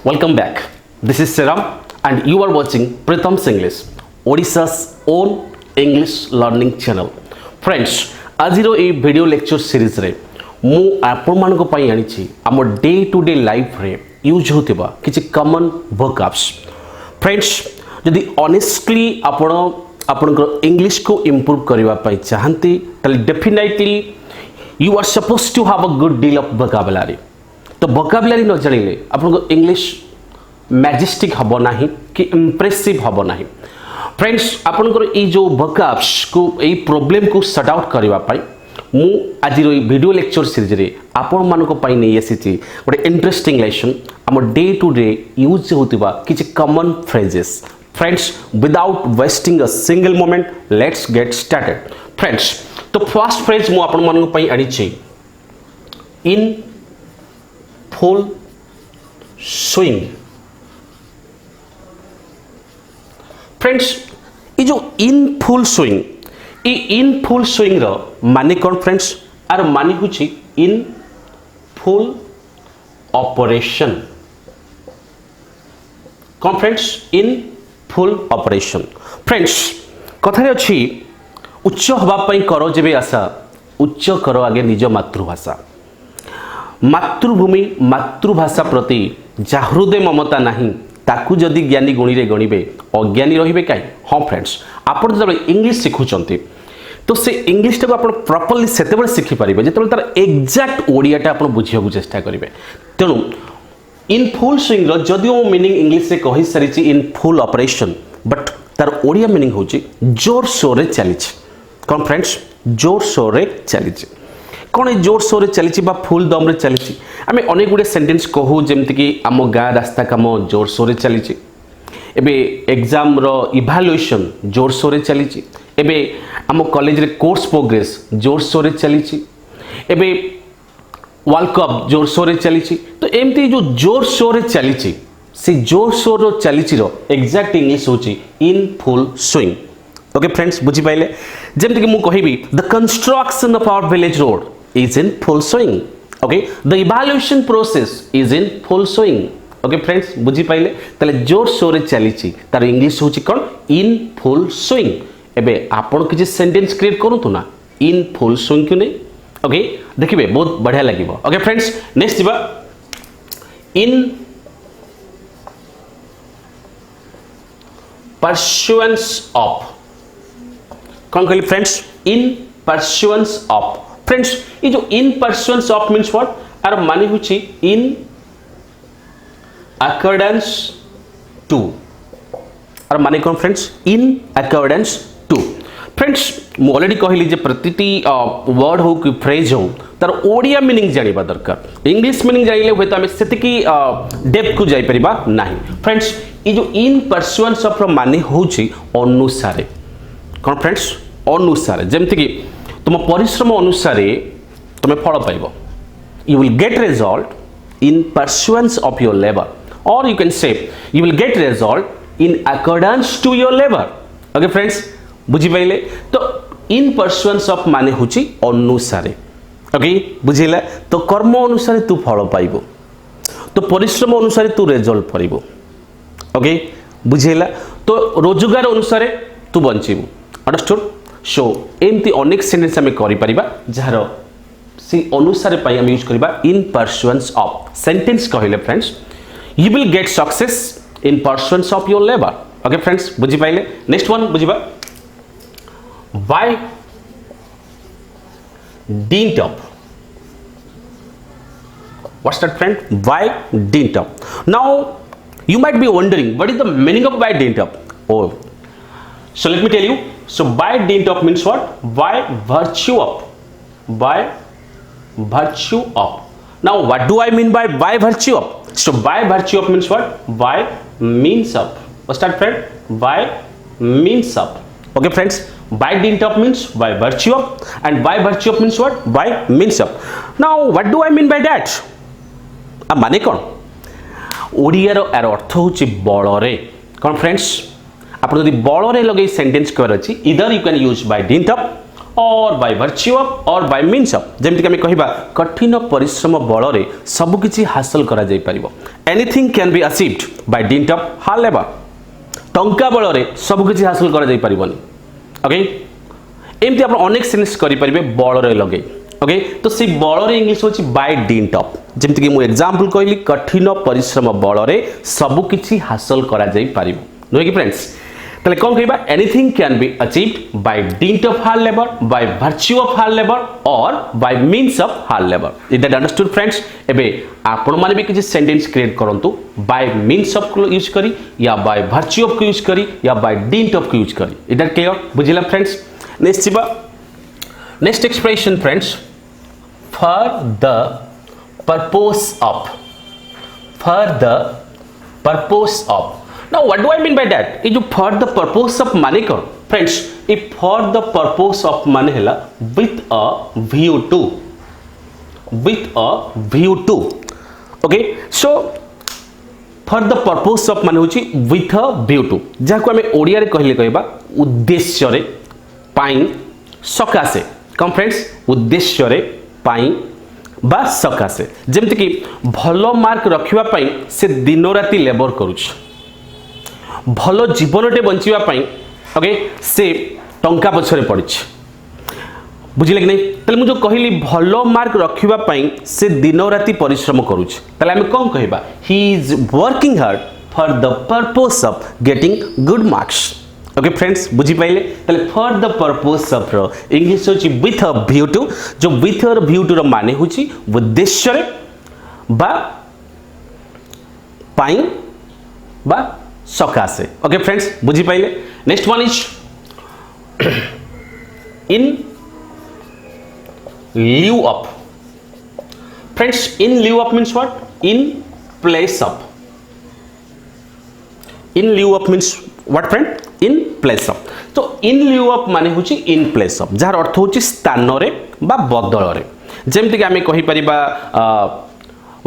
Welcome back. This is Seram and you are watching Pritam's English, Odisha's own English learning channel. Friends, आजिरो ए video lecture series रे मु आपण मानक पई आनिछि हम डे टू डे लाइफ रे यूज होतिबा किछि कॉमन वोकैब्स. फ्रेंड्स, यदि ऑनेस्टली आपणकर इंग्लिश को इंप्रूव करबा पई चाहंती तले definitely you are supposed to have a good deal of vocabulary. तो वोकैबुलरी न जानिले आपनको इंग्लिश मैजेस्टिक हबो नाही कि इंप्रेसिव हबो नाही. फ्रेंड्स, आपनकर ए जो वोकैब्स को ए प्रॉब्लम को सॉर्ट आउट करबा पई मु आज रो वीडियो लेक्चर सीरीज रे आपन मानको पई नै एसिछि गोटे इंटरेस्टिंग लेसन हम डे टू डे यूज होतिबा किछि common phrases. Friends, without wasting a single moment let's get started. Friends, तो फर्स्ट फ्रेज मु आपन मानको पई आनिछि इन फुल स्विंग. फ्रेंड्स, ये जो इन फुल स्विंग, ये इन फुल स्विंग रो माने कौन फ्रेंड्स? आर माने हुची इन फुल ऑपरेशन. कौन friends? In full operation. Friends, कथारे अछि उच्च हवा पई करो जेबे आशा उच्च करो आगे निज मातृभाषा. मातृभूमि मातृभाषा प्रति जाहृदय ममता नहीं ताकू जदि ज्ञानी गुणी रे गणिबे अज्ञानी रहिबे काई. हाँ फ्रेंड्स, आपण जब इंग्लिश शिखुचंती तो से इंग्लिश टाको आपण प्रॉपर्ली सेतेबेले शिखि परिबे जेतेबेले तार एग्जैक्ट ओडियाटा आपण बुझियाकू चेष्टा करिवे. तेणु इन फुल स्विंग रो जदिओ मीनिंग इंग्लिश रे कहि सारिछि इन फुल ऑपरेशन, बट तार ओडिया मीनिंग होछि जोर शोर रे चलिछि. कोन फ्रेंड्स? जोर शोर रे चलिछि. कौन ए जोर शोर चली फुल दम रे चली. आम अनेक गुड़े सेन्टेन्स कहू जमती कि आम गाँ रास्ता काम जोर शोर चली. एबे एग्जाम रो इभालुएशन जोर शोर चली. एबे आम कॉलेज रे कोर्स प्रोग्रेस जोर शोर चली. एबे वर्ल्ड कप जोर शोर चली. तो एमती जो जोर शोर चली से जोर शोर चली एग्जैक्ट इंग्लिश होची in full swing. Okay friends, बुझी पाइले? जमती कि मु कहिबी the construction of our village road is in full swing. Okay, the evaluation process is in full swing. Okay friends, बुझी पाइले? तले जोर शोर चली तार इंग्लिश होची कोन? in full swing. एबे आपण किछि सेंटेंस क्रिएट करंतु ना in full swing क्यों नै? ओके, देखिबे बहुत बढ़िया लागिबो. ओके फ्रेंड्स, नेक्स्ट दिबा in pursuance of. कौन कहली friends? in pursuance of. Friends, ये जो in pursuance of means what? आर माने हुची इन अकॉर्डेंस टू. आर माने कौन friends? In accordance to. Friends, मु ऑलरेडी कहली जे प्रतिटी वर्ड हो कि फ्रेज हो तार ओडिया मीनिंग जानिबा दरकार. इंग्लिश मीनिंग जानिले होय त हम सेतिकी डेप्थ को जाई परिबा नाही. फ्रेंड्स, ये जो इन परसुएंस ऑफ माने होची अनुसारे. कौन फ्रेंड्स? अनुसारे. जेमति कि तुम परिश्रम अनुसार तुम फल पाइब. You will get result in pursuance of your labour, और you can say you will get result in accordance to your labour. Okay friends, बुझी पाइले? तो इन परसुएंस ऑफ माने हुची अनुसारे. ओके, बुझिला? तो कर्म अनुसार तू फल पाइब, तो परिश्रम अनुसार तू रिजल्ट पाइब. ओके, बुझिला? तो रोजगार अनुसार तू बंचिबू. अंडरस्टूड? सो एमती अनेक सेंटेंस आम करिपरिबा जार से अनुसार पई हम यूज करिबा इन परसुएंस ऑफ. सेंटेंस कहले friends, you will get success in pursuance of your labour. Okay friends, बुझी पाइले? नेक्स्ट वन बुझिबा by dint of. What's that friend? By dint of. Now you might be wondering what is the meaning of by dint of. Oh, so let me tell you. So by dint of means what? By virtue of. By virtue of. Now what do I mean by virtue of? So by virtue of means what? By means of. What's that friend? By means of. Okay friends, by dint of means by virtue of, and by virtue of means what? By means of. Now what do I mean by that? माने कौन? ओडिया रो are अर्थ होची बळरे. कौन friends? आप जदि बल रे लगे sentence कर अच्छी इधर you can use by dint of और बाय वर्च्यू ऑफ और बाय मीन्स ऑफ जेमति कि हम कहिबा कठिन परिश्रम बल रे सब किछि हासिल करा जाय परिबो anything can be achieved by dint of hard labour टंका बल रे सब किछि हासिल करा जाय परिबोनी ओके एमती आप अनेक सेंटेंस करि परिबे बल रे लगे ओके तो सी बल रे इंग्लिश होची बाय डिंट ऑफ जेमति कि मु एग्जांपल कहली कठिन परिश्रम बल रे सब किछि हासिल करा जाय परिबो नो कि फ्रेंड्स तले कौन कहबा anything can be achieved by dint of hard labour by virtue of hard labour और by means of hard labour is that understood friends एबे आपण माने भी किछि सेंटेंस क्रिएट करंतु बाय मीन्स ऑफ को यूज करी या बाय वर्च्यू ऑफ को यूज करी या बाय डिंट ऑफ को यूज करी इज दैट क्लियर बुझिला friends next expression friends for the purpose of now what do I mean by that ये जो for the purpose of माने कौन friends ये for the purpose of माने हैला with a view to okay so for the purpose of माने होची with a view to जहाँ को हमें ओडिया रे कहले कहबा उद्देश्य रे पाई सकासे कम फ्रेंड्स उद्देश्य रे पाई बा सकासे जेमति कि भलो मार्क रखिबा पाई से दिन राती लेबर करूछ भलो जीवनटे बंचिबा पाई ओके से टंका पछरे पड़िछ बुझिले कि नहीं तले मु जो कहली भलो मार्क रखिबा पाई से दिन राती परिश्रम करूछ तले हम कोन कहबा he is working hard for the purpose of getting good marks okay friends बुझी पाइले तले फॉर द पर्पस ऑफ रो इंग्लिश होची विथ अ व्यू टू जो विथ अ व्यू टू रो माने होची उद्देश्य रे बा पाई बा सकासे ओके फ्रेंड्स बुझी पाइले next one is in lieu of friends in lieu of means what in place of in lieu of means what friend in place of तो in lieu of माने होची in place of जार अर्थ होची स्थान रे बा बदल रे जेमति कि आमे कहि परिबा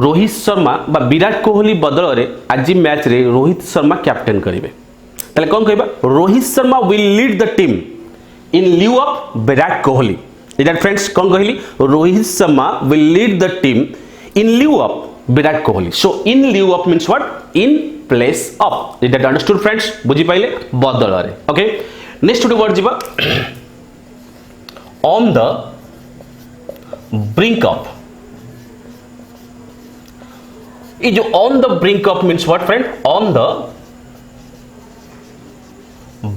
रोहित शर्मा बा विराट कोहली बदल रे आज मैच रे रोहित शर्मा कैप्टन करिवे तले कोन कहबा Rohit Sharma will lead the team in lieu of Virat Kohli Is that friends कौन कहली Rohit Sharma will lead the team in lieu of Virat Kohli so in lieu of means what in place of is that understood friends बुझी पाइले बदल रे okay next to word जिबा on the brink of ये जो on the brink of means what friend on the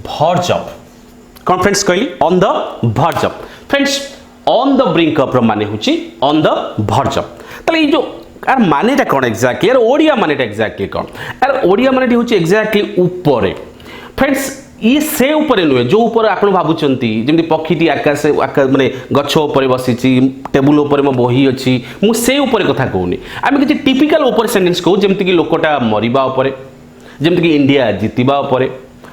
verge of कौन friends कहली on the verge of friends on the brink of माने होची ऑन द वर्ज ऑफ तले ये जो यार मानेटा कोन एग्जैक्टली यार ओडिया मानेटा एग्जैक्टली कोन यार ओडिया मानेटी होची एग्जैक्टली ऊपर फ्रेंड्स ये से ऊपर नुहे जो ऊपर आपण भाबुचंती जेमति पक्षीटी आकाश माने गछ ऊपर बसिची टेबुल ऊपर म बही अछि मु से ऊपर कथा कहूनी आमे किछि टिपिकल ऊपर सेंटेंस कहू जेमति कि लोकटा मरिबा ऊपर जेमति कि इंडिया जितिबा ऊपर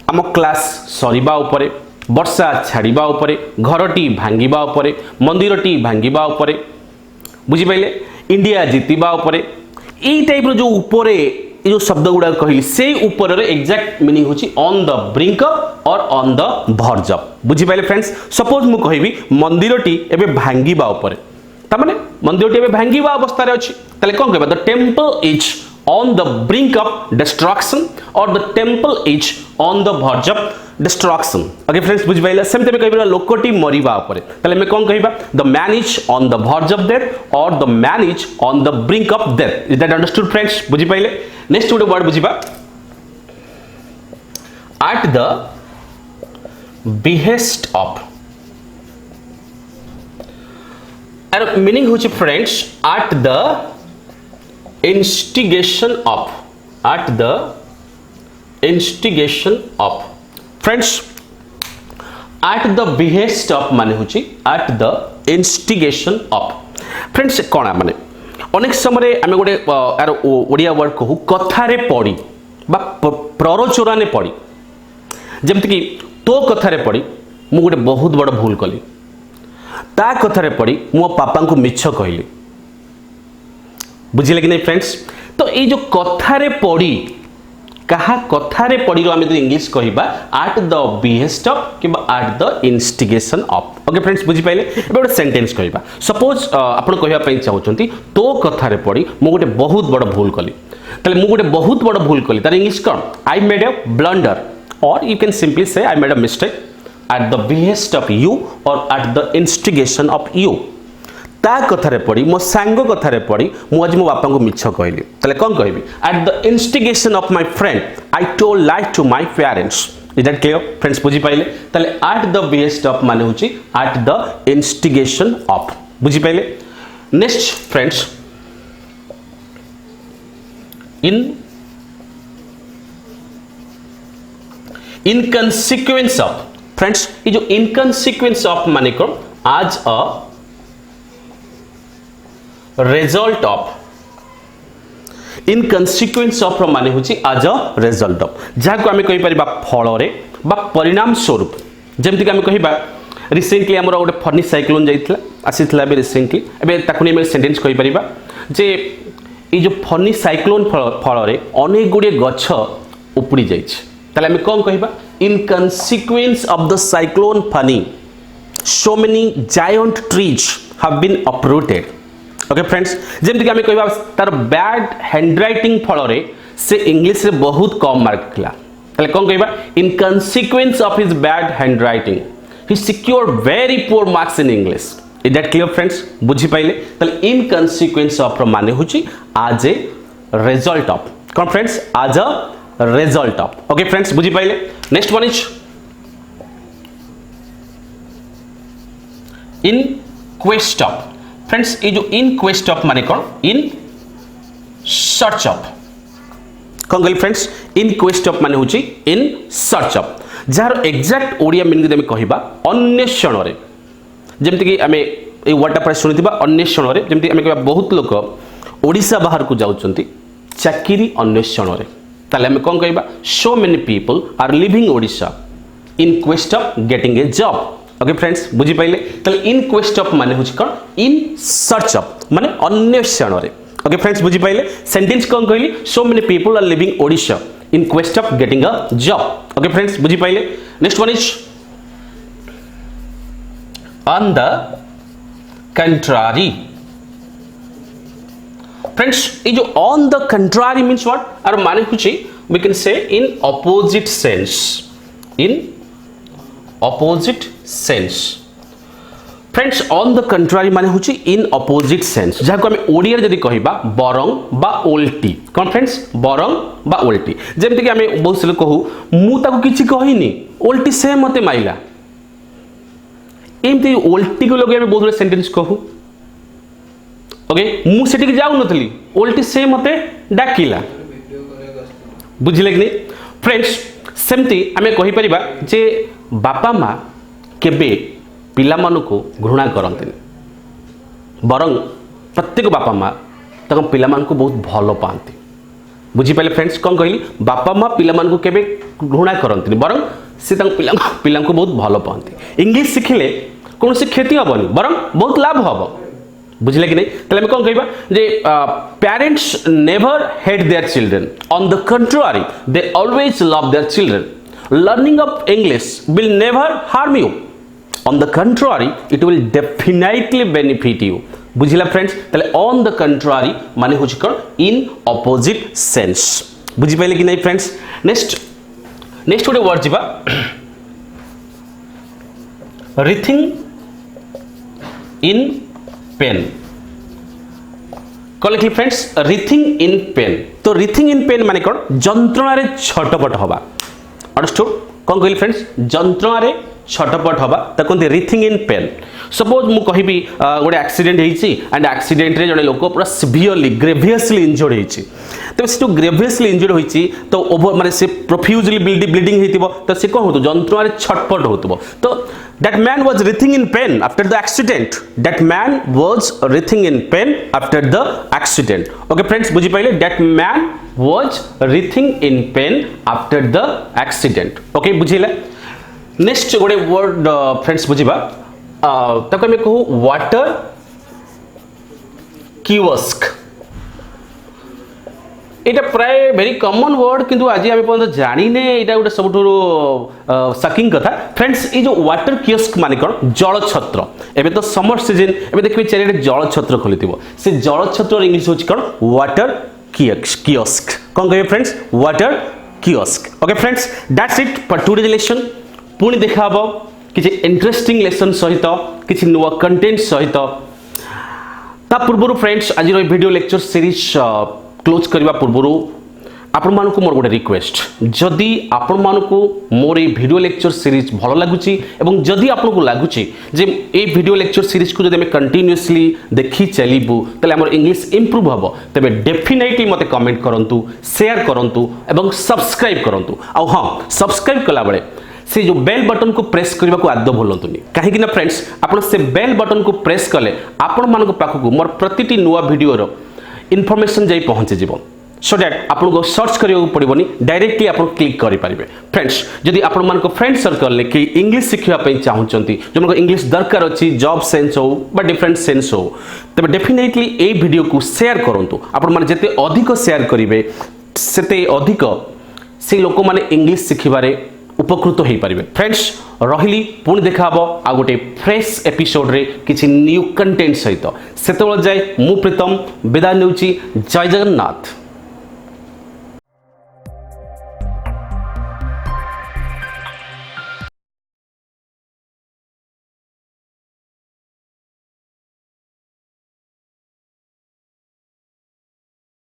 आम क्लास सरिबा ऊपर वर्षा छाड़िबा उपरे घरटी भांगिबा उपरे मंदिरटी भांगिबा उपरे बुझी पाइले इंडिया जीतिबा उपरे एई टाइप रो जो उपरे ए जो शब्द गुडा कहली से ऊपर रे एग्जैक्ट मीनिंग होची ऑन द ब्रिंक और ऑन द वर्ज बुझी पाइले फ्रेंड्स सपोज मु कहबी मंदिरटी एबे भांगिबा उपरे ता माने मंदिरटी एबे भांगिबा अवस्था रे अछि तले कोन कहबा the temple is on the brink of destruction or the temple is on the verge of destruction okay friends बुझ पाइला सेम तबे कहबा लोकटी मरिबा ऊपर तले मैं कोन कहबा the man is on the verge of death or the man is on the brink of death is that understood friends बुझ पाइले next गोटे वर्ड बुझिबा at the behest of and meaning होची friends at the instigation of at the instigation of friends at the behest of माने होची at the instigation of friends कोना माने अनेक समय आमे गोटे यार ओडिया वर्ड कहू कथारे पड़ी बा प्ररोचनाने पड़ी जेमति कि तो कथारे पड़ी मु गोटे बहुत बड़ भूल कली ता कथारे पड़ी मो पापा को मिछ कहली बुझिले कि नहीं फ्रेंड्स तो ये जो कथारे पड़ी कहा कथारे पड़ी आम इंग्लिश कहवा एट द बिहेस्ट ऑफ कि at the instigation of. Okay friends बुझिपारे गोटे सेंटेंस कहवा सपोज आपन कहवाई चाहते तो कथारे पड़ी मु गोटे बहुत बड़ भूल कली ताले मु गोटे बहुत बड़ भूल कली तार इंग्लिश कौन आई मेड अ ब्लंडर और you can simply say I made a mistake at the behest of you और at the instigation of you. ता कथारे पड़ी मो सांग कथारे पड़ी मु आज मो बापा को मिछ कहली ताले कौन कहबी at the instigation of my friend I told like to my parents. Is that clear friends बुझी पाइले ताले एट द बिहेस्ट ऑफ माने होची एट द इंस्टिगेशन ऑफ बुझी पाइले। Next friends in consequence of friends ये जो इनकंसिक्वेंस ऑफ माने कौन आज अ रिजल्ट ऑफ इनकंसिक्वेंस ऑफ माने होची आज अ रिजल्ट ऑफ जहाँ को आम कहीपर फल बा परिणाम स्वरूप जमती आम कह रिसेंटली आमर गोटे फनी साइक्लोन जाइए आसीला रिसेंटली एवं सेंटेंस कहीपर जे ये जो फनी साइक्लोन फल अनेक गुड़े गछ उपुड़ी जाइए आम कौन कह in consequence of the cyclone Fani so many giant trees have been uprooted. Okay friends जमती आम कह तार बैड हैंडराइटिंग फल से इंग्लिश रे बहुत कम मार्क थिला कौन कह in consequence of his bad handwriting he secured very poor marks in English. Is that clear friends बुझी पाइले इनकंसिक्वेंस ऑफ माने होची आज ए रिजल्ट ऑफ कौन friends as a result of. Okay friends बुझी पाइले। Next one is in quest of friends ये जो इन quest of माने कौन इन सर्च ऑफ कौन कहली फ्रेंड्स इन क्वेस्ट ऑफ माने होची in search of jar exact Odia meaning जब कहबा अन्वेषण रे जमती कि आम ये वर्डटा प्राय शुणी अन्वेषण रे जमती आम कह बहुत लोक ओडिशा बाहर को जाउछंती चाकरी अन्वेषण रे ताले आम कौन कहबा so many people are living Odisha in quest of getting a job. Okay friends बुझी पाइले ताले इन क्वेस्ट ऑफ माने होची कोन इन सर्च ऑफ माने अन्वेषण रे। ओके फ्रेंड्स बुझी पाइले सेंटेंस कौन कहली so many people are living Odisha in quest of getting a job. Okay friends बुझी पाइले। Next one is on the contrary friends ये जो on the contrary means what और माने होची we can say in opposite sense in opposite sense friends on the contrary माने होची इन opposite sense जहाँ को आम ओडिया जदि कहबा बरंग बा ओल्टी कौन फ्रेंड्स बरंग बा ओल्टी जमती कि आम बहुत से कहू मु ताको किछि कहिनी ओल्टी से मते माइला एमती ओल्टी को लगे बहुत गुड सेंटेंस कहू। ओके मु सेठी जाऊ नथली ओल्टी से मते डाकिला बुझिले कि नहीं फ्रेंड्स सेमती आम कहि परिबा जे बापा माँ केबे पिला मानकु घृणा करते बरंग प्रत्येक बापा माँ तक पिला मानकु बहुत भल पाती बुझीपारे फ्रेंड्स कौन कहली बापा माँ पिला मानकु केबे घृणा करते बरंग से पिला बहुत भल पाती इंग्लिश शिखिले कौन से क्षति हेनी बरंग बहुत लाभ हम बुझले कि नहीं ताले कौन कहबा जे parents never hate their children on the contrary they always love their children learning of English will never harm you on the contrary it will definitely benefit you बुझिला फ्रेंड्स ताले ऑन द कंट्रारी माने होची कोन इन opposite sense बुझि पाइले कि नहीं friends. Next गोटे word जीवा रिथिंग इन पेन कौन लिखली फ्रेंड्स रिथिंग इन पेन तो रिथिंग इन पेन माने कौन जंत्रणा रे छटपट हवा अंडरस्टूड कौन कहली फ्रेंड्स जंत्रणा रे छटपट हवा तो कहते रिथिंग इन पेन सपोज मु कहबी गोटे एक्सीडेंट होइछि एंड एक्सीडेंट रे जने लोक पूरा सिवियरली ग्रेवियसली इंजर्ड होइछि तो से जो ग्रेवियसली इंजर्ड होइछि तो ओवर माने से प्रोफ्यूजली ब्लीडिंग हेतिबो तो से कोन होतो जंत्रणा रे छटपट होतबो तो that man was writhing in pain after the accident that man was writhing in pain after the accident okay friends बुझी पाइले that man was writhing in pain after the accident okay बुझिले next गोटे word friends बुझिबा ताको हम कहू water kiosk এটা প্রায় ভেরি কমন ওয়ার্ড কিন্তু আজ আমি পর্যন্ত জানিনে এটা গোটে সবুঠু শকিং কথা ফ্রেন্ডস। এই যে ওয়াটার কিয়স্ক মানে কোন জলছত্র, এবে তো সমর সিজন, এবে দেখবে চারিআডে জলছত্র খোলিথিব, সে জলছত্রর ইংলিশ হচ্ছে কোন ওয়াটার কিয়স্ক। কোন কহিবে friends water kiosk. Okay friends that's it for today lesson. पुणी देखा हम किसी इंटरेस्टिंग लेसन सहित किसी नुआ कंटेंट सहित। ता पूर्व फ्रेंड्स आज वीडियो लेक्चर सीरीज क्लोज करने पूर्व आपण मानक मोर गोटे रिक्वेस्ट, जदि आपण मानक मोर ये वीडियो लेक्चर सीरीज भल लगुच एवं जदि आपको लगुच जे ये वीडियो लेक्चर सीरीज को जब कंटिन्यूअसली देखी चलू तेल आम इंग्लिश इम्प्रूव हम, तेज डेफिनेटली मत कमेंट करूँ, शेयर करूँ एवं सब्सक्राइब करूँ। आ हाँ सब्सक्राइब कला बेले से जो बेल बटन को प्रेस करने को आदौ भूलुनि, कहीं फ्रेंड्स आप से बेल बटन को प्रेस कले आपण मान पाखक मोर प्रति नुआ वीडियोर इनफॉरमेशन जाई पहुँची जीव, सो दैट आपको सर्च करने पड़ोनी, डायरेक्टली आप क्लिक करेंगे। फ्रेंड्स जदि आपण मान फ्रेंड सर्कल कि इंग्लिश शिखापी चाहते जो इंग्लिश दरकार अच्छी जॉब सेन्स हो बा डिफरेंट सेन्स हो, तब डेफिनेटली ये वीडियो को शेयर करूँ। आपण मैंने जिते अधिक शेयर करेंगे से अधिक से लोक मैंने इंग्लिश शिखबारे उपकृत हो पारे। फ्रेंड्स रही पुणी देखा हम आ गोटे फ्रेश एपिसोड रे किसी न्यू कंटेंट सहित, से जाए मु प्रीतम विदा नेउची। जय जगन्नाथ।